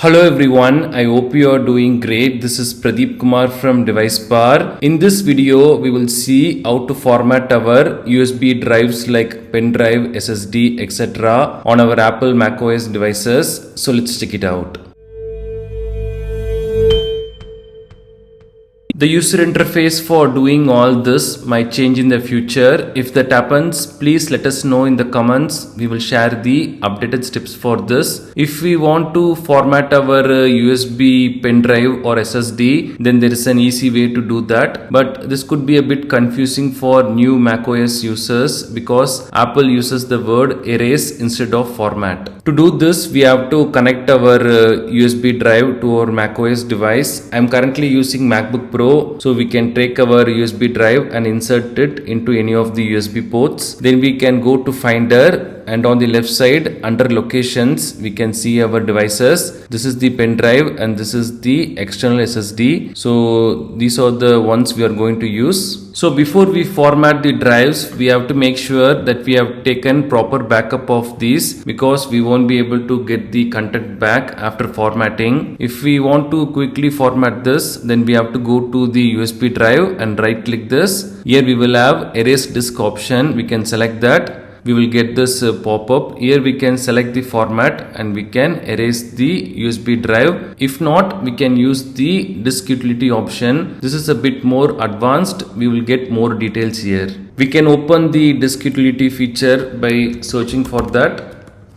Hello everyone, I hope you are doing great. This is Pradeep Kumar from DeviceBAR. In this video, we will see how to format our USB drives like pendrive, SSD, etc. on our Apple macOS devices. So let's check it out. The user interface for doing all this might change in the future. If that happens, please let us know in the comments. We will share the updated steps for this. If we want to format our USB pendrive or SSD, then there is an easy way to do that. But this could be a bit confusing for new macOS users because Apple uses the word erase instead of format. To do this, we have to connect our USB drive to our macOS device. I am currently using MacBook Pro. So we can take our USB drive and insert it into any of the USB ports. Then we can go to Finder, and on the left side under locations we can see our devices. This is the pen drive and this is the external SSD. So these are the ones we are going to use. So before we format the drives, we have to make sure that we have taken proper backup of these because we won't be able to get the content back after formatting. If we want to quickly format this, then we have to go to the USB drive and right click this. Here we will have erase disk option. We can select that. We will get this pop-up. Here we can select the format and we can erase the USB drive. If not, we can use the disk utility option. This is a bit more advanced. We will get more details here. We can open the disk utility feature by searching for that.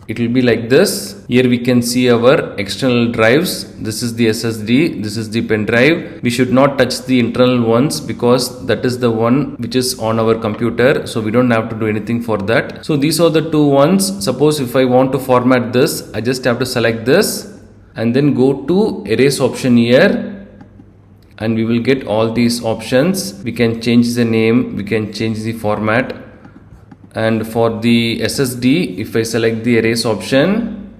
It will be like this. Here we can see our external drives. This is the SSD, this is the pen drive. We should not touch the internal ones because that is the one which is on our computer. So we don't have to do anything for that. So these are the two ones. Suppose if I want to format this, I just have to select this and then go to erase option here. And we will get all these options. We can change the name, we can change the format. And for the SSD, if I select the erase option,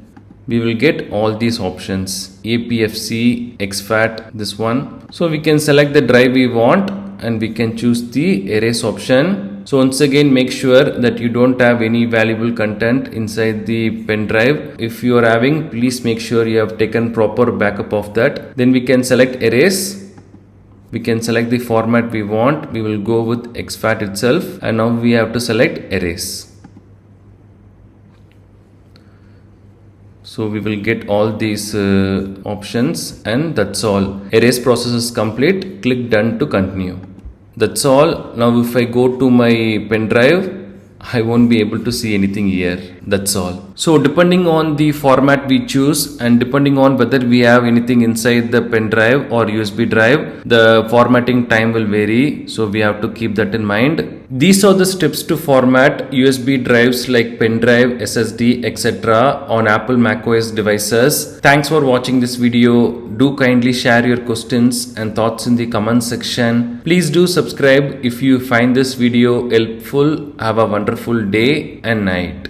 we will get all these options: APFS, exFAT, this one. So we can select the drive we want and we can choose the erase option. So once again, make sure that you don't have any valuable content inside the pen drive. If you are having, please make sure you have taken proper backup of that. Then we can select erase. We can select the format we want. We will go with exFAT itself, and now we have to select erase. So we will get all these options, and that's all. Erase process is complete. Click done to continue. That's all. Now if I go to my pen drive, I won't be able to see anything here. That's all. So depending on the format we choose and depending on whether we have anything inside the pen drive or USB drive, the formatting time will vary. So we have to keep that in mind. These are the steps to format USB drives like pen drive, SSD, etc. on Apple macOS devices. Thanks for watching this video. Do kindly share your questions and thoughts in the comment section. Please do subscribe if you find this video helpful. Have a wonderful day and night.